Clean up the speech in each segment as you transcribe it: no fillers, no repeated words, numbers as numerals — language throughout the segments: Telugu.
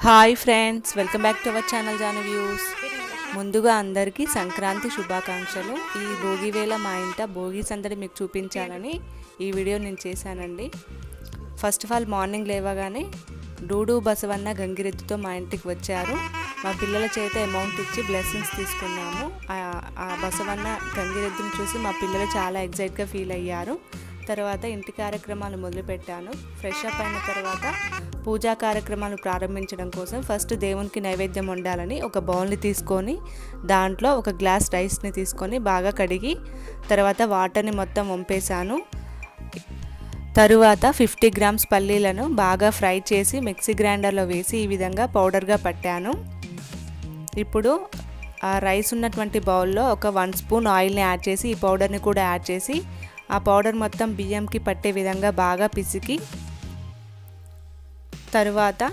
Hi friends, welcome back to our channel Janu views. ముందుగా అందరికీ సంక్రాంతి శుభాకాంక్షలు. ఈ భోగి వేళ మా ఇంట భోగి సందడి మీకు చూపించాలని ఈ వీడియో నేను చేశానండి. ఫస్ట్ ఆఫ్ ఆల్ మార్నింగ్ లేవగానే డూడు బసవన్న గంగిరెద్దుతో మా ఇంటికి వచ్చారు. మా పిల్లల చేత అమౌంట్ ఇచ్చి బ్లెస్సింగ్స్ తీసుకున్నాము. ఆ బసవన్న గంగిరెద్దుని చూసి మా పిల్లలు చాలా ఎగ్జైట్గా ఫీల్ అయ్యారు. తర్వాత ఇంటి కార్యక్రమాలు మొదలుపెట్టాను. ఫ్రెష్ అప్ అయిన తర్వాత పూజా కార్యక్రమాలు ప్రారంభించడం కోసం ఫస్ట్ దేవునికి నైవేద్యం వండాలని ఒక బౌల్ని తీసుకొని దాంట్లో ఒక గ్లాస్ రైస్ని తీసుకొని బాగా కడిగి తర్వాత వాటర్ని మొత్తం వంపేశాను. తరువాత 50 గ్రామ్స్ పల్లీలను బాగా ఫ్రై చేసి మిక్సీ గ్రైండర్లో వేసి ఈ విధంగా పౌడర్గా పట్టాను. ఇప్పుడు ఆ రైస్ ఉన్నటువంటి బౌల్లో ఒక 1 స్పూన్ ఆయిల్ని యాడ్ చేసి ఈ పౌడర్ని కూడా యాడ్ చేసి ఆ పౌడర్ మొత్తం బియ్యంకి పట్టే విధంగా బాగా పిసికి తరువాత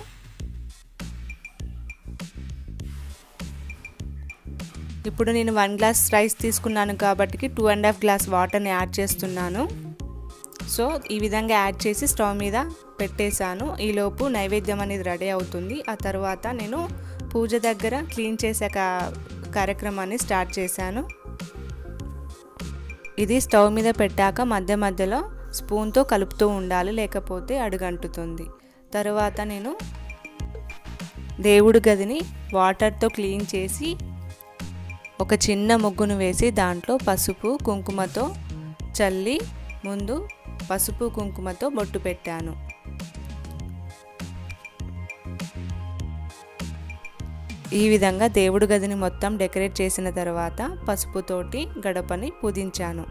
ఇప్పుడు నేను 1 గ్లాస్ రైస్ తీసుకున్నాను కాబట్టి 2.5 గ్లాస్ వాటర్ని యాడ్ చేస్తున్నాను. సో ఈ విధంగా యాడ్ చేసి స్టవ్ మీద పెట్టేశాను. ఈలోపు నైవేద్యం అనేది రెడీ అవుతుంది. ఆ తర్వాత నేను పూజ దగ్గర క్లీన్ చేసే కార్యక్రమాన్ని స్టార్ట్ చేశాను. ఇది స్టవ్ మీద పెట్టాక మధ్య మధ్యలో స్పూన్తో కలుపుతూ ఉండాలి, లేకపోతే అడుగంటుతుంది. తరువాత నేను దేవుడి గదిని వాటర్తో క్లీన్ చేసి ఒక చిన్న ముగ్గును వేసి దాంట్లో పసుపు కుంకుమతో చల్లి ముందు పసుపు కుంకుమతో బొట్టు పెట్టాను. ఈ విధంగా దేవుడి గదిని మొత్తం డెకరేట్ చేసిన తర్వాత పసుపుతోటి గడపని పూజించాను.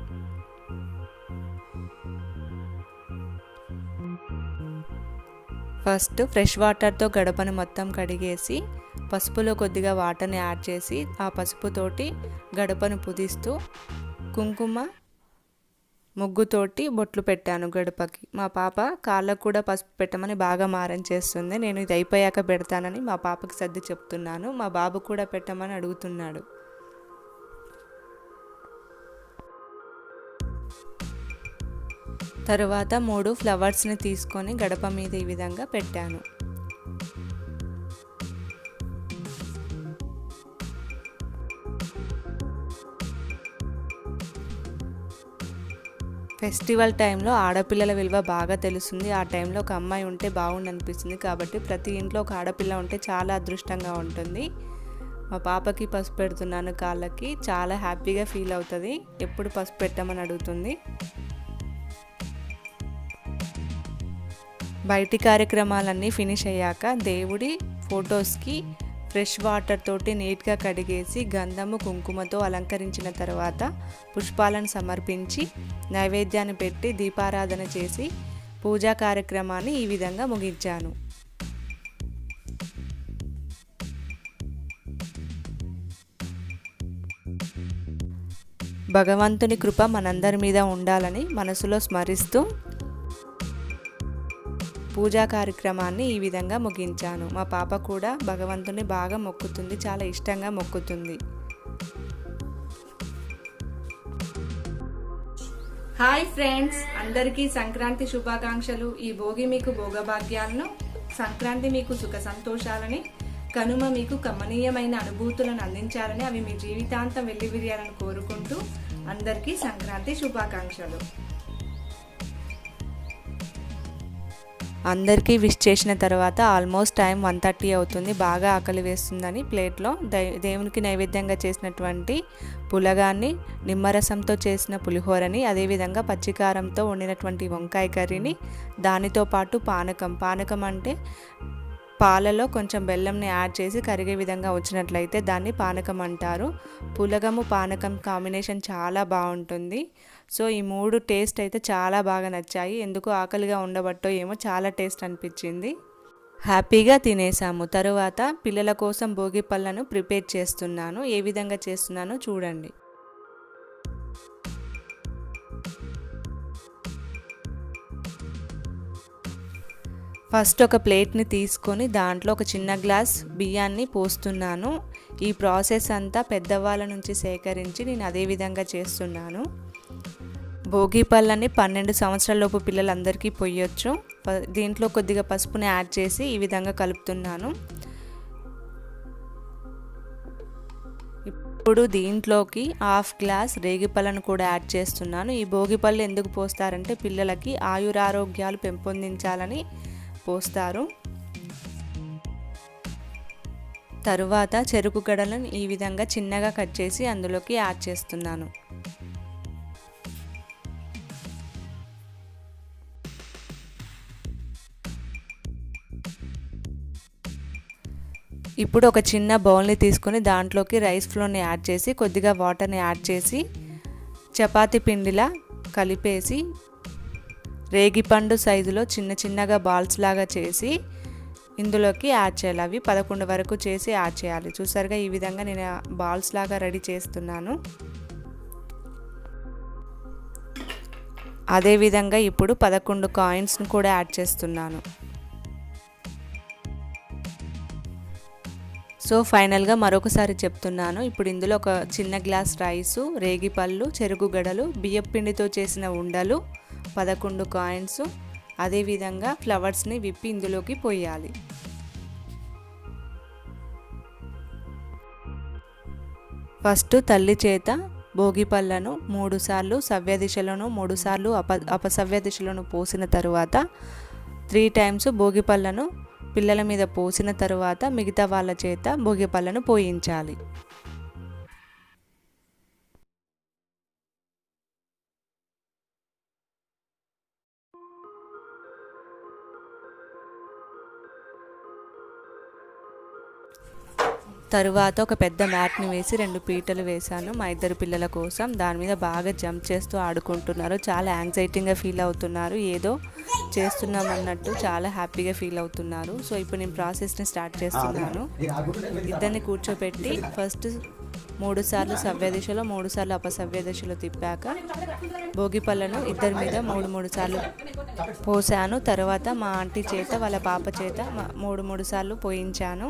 ఫస్ట్ ఫ్రెష్ వాటర్తో గడపని మొత్తం కడిగేసి పసుపులో కొద్దిగా వాటర్ని యాడ్ చేసి ఆ పసుపుతోటి గడపను పుదిస్తూ కుంకుమ ముగ్గుతోటి బొట్లు పెట్టాను గడపకి. మా పాప కాళ్ళకు కూడా పసుపు పెట్టమని బాగా మారం చేస్తుంది. నేను ఇది అయిపోయాక పెడతానని మా పాపకి సర్ది చెప్తున్నాను. మా బాబు కూడా పెట్టమని అడుగుతున్నాడు. తరువాత 3 ఫ్లవర్స్ని తీసుకొని గడప మీద ఈ విధంగా పెట్టాను. ఫెస్టివల్ టైంలో ఆడపిల్లల విలువ బాగా తెలుస్తుంది. ఆ టైంలో ఒక అమ్మాయి ఉంటే బాగుండు అనిపిస్తుంది. కాబట్టి ప్రతి ఇంట్లో ఒక ఆడపిల్ల ఉంటే చాలా అదృష్టంగా ఉంటుంది. మా పాపకి పసుపు పెడుతున్నాను కాళ్ళకి. చాలా హ్యాపీగా ఫీల్ అవుతుంది. ఎప్పుడు పసుపు పెట్టమని అడుగుతుంది. బయటి కార్యక్రమాలన్నీ ఫినిష్ అయ్యాక దేవుడి ఫొటోస్కి ఫ్రెష్ వాటర్ తోటి నీట్గా కడిగేసి గంధము కుంకుమతో అలంకరించిన తర్వాత పుష్పాలను సమర్పించి నైవేద్యాన్ని పెట్టి దీపారాధన చేసి పూజా కార్యక్రమాన్ని ఈ విధంగా ముగించాను. భగవంతుని కృప మనందరి మీద ఉండాలని మనసులో స్మరిస్తూ పూజా కార్యక్రమాన్ని ఈ విధంగా ముగించాను. మా పాప కూడా భగవంతుని బాగా మొక్కుతుంది, చాలా ఇష్టంగా మొక్కుతుంది. హాయ్ ఫ్రెండ్స్, అందరికీ సంక్రాంతి శుభాకాంక్షలు. ఈ భోగి మీకు భోగభాగ్యాలను, సంక్రాంతి మీకు సుఖ సంతోషాలని, కనుమ మీకు కమనీయమైన అనుభూతులను అందించాలని, అవి మీ జీవితాంతం వెల్లివిరియాలని కోరుకుంటూ అందరికీ సంక్రాంతి శుభాకాంక్షలు. అందరికీ విష్ చేసిన తర్వాత ఆల్మోస్ట్ టైం 1:30 అవుతుంది. బాగా ఆకలి వేస్తుందని ప్లేట్లో దేవునికి నైవేద్యంగా చేసినటువంటి పులగాన్ని, నిమ్మరసంతో చేసిన పులిహోరని, అదేవిధంగా పచ్చికారంతో వండినటువంటి వంకాయ కర్రీని, దానితో పాటు పానకం అంటే పాలలో కొంచెం బెల్లంని యాడ్ చేసి కరిగే విధంగా వచ్చినట్లయితే దాన్ని పానకం అంటారు. పులగము పానకం కాంబినేషన్ చాలా బాగుంటుంది. సో ఈ 3 టేస్ట్ అయితే చాలా బాగా నచ్చాయి. ఎందుకు ఆకలిగా ఉండబట్టో ఏమో చాలా టేస్ట్ అనిపించింది. హ్యాపీగా తినేసాము. తరువాత పిల్లల కోసం భోగి పళ్ళను ప్రిపేర్ చేస్తున్నాను. ఏ విధంగా చేస్తున్నానో చూడండి. ఫస్ట్ ఒక ప్లేట్ని తీసుకొని దాంట్లో ఒక చిన్న గ్లాస్ బియ్యాన్ని పోస్తున్నాను. ఈ ప్రాసెస్ అంతా పెద్దవాళ్ళ నుంచి సేకరించి నేను అదే విధంగా చేస్తున్నాను. భోగి పళ్ళని 12 సంవత్సరాలలోపు పిల్లలందరికీ పొయ్యొచ్చు. దీంట్లో కొద్దిగా పసుపుని యాడ్ చేసి ఈ విధంగా కలుపుతున్నాను. ఇప్పుడు దీంట్లోకి హాఫ్ గ్లాస్ రేగిపళ్ళను కూడా యాడ్ చేస్తున్నాను. ఈ భోగిపళ్ళు ఎందుకు పోస్తారంటే పిల్లలకి ఆయురారోగ్యాలు పెంపొందించాలని పోస్తారు. తరువాత చెరుకు గడలను ఈ విధంగా చిన్నగా కట్ చేసి అందులోకి యాడ్ చేస్తున్నాను. ఇప్పుడు ఒక చిన్న బౌల్ని తీసుకొని దాంట్లోకి రైస్ ఫ్లోర్ని యాడ్ చేసి కొద్దిగా వాటర్ని యాడ్ చేసి చపాతీ పిండిలా కలిపేసి రేగిపండు సైజులో చిన్న చిన్నగా బాల్స్ లాగా చేసి ఇందులోకి యాడ్ చేయాలి. అవి 11 వరకు చేసి యాడ్ చేయాలి. చూసారుగా ఈ విధంగా నేను బాల్స్ లాగా రెడీ చేస్తున్నాను. అదేవిధంగా ఇప్పుడు 11 కాయిన్స్ని కూడా యాడ్ చేస్తున్నాను. సో ఫైనల్గా మరొకసారి చెప్తున్నాను. ఇప్పుడు ఇందులో ఒక చిన్న గ్లాస్ రైసు, రేగిపళ్ళు, చెరుకు గడలు, బియ్యం పిండితో చేసిన ఉండలు, 11 కాయిన్స్, అదేవిధంగా ఫ్లవర్స్ని విప్పి ఇందులోకి పోయాలి. ఫస్ట్ తల్లి చేత భోగిపళ్ళను 3 సార్లు సవ్య దిశలోను 3 సార్లు అపసవ్య దిశలోను పోసిన తరువాత 3 టైమ్స్ భోగిపళ్ళను పిల్లల మీద పోసిన తరువాత మిగతా వాళ్ళ చేత భోగిపళ్ళను పోయించాలి. తరువాత ఒక పెద్ద మ్యాట్ని వేసి 2 పీటలు వేశాను మా ఇద్దరు పిల్లల కోసం. దాని మీద బాగా జంప్ చేస్తూ ఆడుకుంటున్నారు. చాలా యాంగ్జైటీగా ఫీల్ అవుతున్నారు. ఏదో చేస్తున్నాం అన్నట్టు చాలా హ్యాపీగా ఫీల్ అవుతున్నారు. సో ఇప్పుడు నేను ప్రాసెస్ని స్టార్ట్ చేస్తున్నాను. ఇద్దరిని కూర్చోపెట్టి ఫస్ట్ 3 సార్లు సవ్య దిశలో 3 సార్లు అపసవ్య దిశలో తిప్పాక భోగిపళ్ళను ఇద్దరి మీద 3 సార్లు పోసాను. తర్వాత మా ఆంటీ చేత వాళ్ళ పాప చేత 3 సార్లు పోయించాను.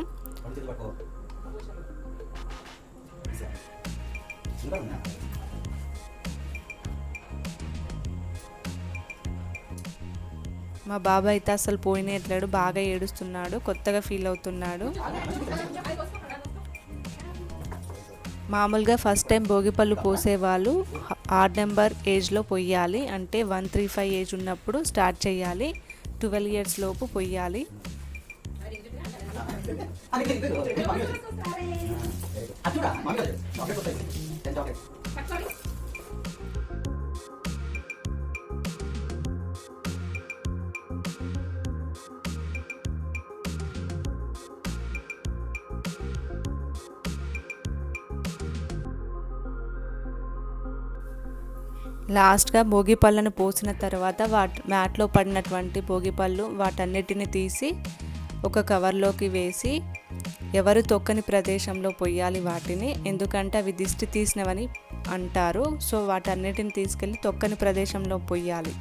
మా బాబాయ్ అయితే అసలు పోయినట్లేడు, బాగా ఏడుస్తున్నాడు, కొత్తగా ఫీల్ అవుతున్నాడు. మామూలుగా ఫస్ట్ టైం భోగిపళ్ళు పోసేవాళ్ళు ఆడ్ నెంబర్ ఏజ్లో పొయ్యాలి. అంటే 135 ఏజ్ ఉన్నప్పుడు స్టార్ట్ చేయాలి. 12 ఇయర్స్ లోపు పొయ్యాలి. లాస్ట్గా భోగిపళ్ళను పోసిన తర్వాత మ్యాట్లో పడినటువంటి భోగిపళ్ళు వాటన్నిటిని తీసి ఒక కవర్లోకి వేసి ఎవరు తొక్కని ప్రదేశంలో పొయ్యాలి వాటిని. ఎందుకంటే అవి దిష్టి తీసినవని అంటారు. సో వాటన్నిటిని తీసుకెళ్ళి తొక్కని ప్రదేశంలో పొయ్యాలి.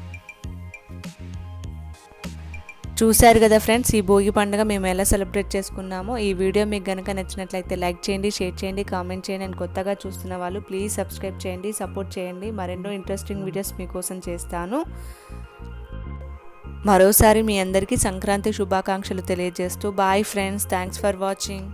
చూశారు కదా ఫ్రెండ్స్, ఈ భోగి పండుగ మేము ఎలా సెలబ్రేట్ చేసుకున్నామో. ఈ వీడియో మీకు కనుక నచ్చినట్లయితే లైక్ చేయండి, షేర్ చేయండి, కామెంట్ చేయండి. అండ్ కొత్తగా చూస్తున్న వాళ్ళు ప్లీజ్ సబ్స్క్రైబ్ చేయండి, సపోర్ట్ చేయండి. మరెన్నో ఇంట్రెస్టింగ్ వీడియోస్ మీకోసం చేస్తాను. మరోసారి మీ అందరికీ సంక్రాంతి శుభాకాంక్షలు తెలియజేస్తూ bye friends, thanks for watching.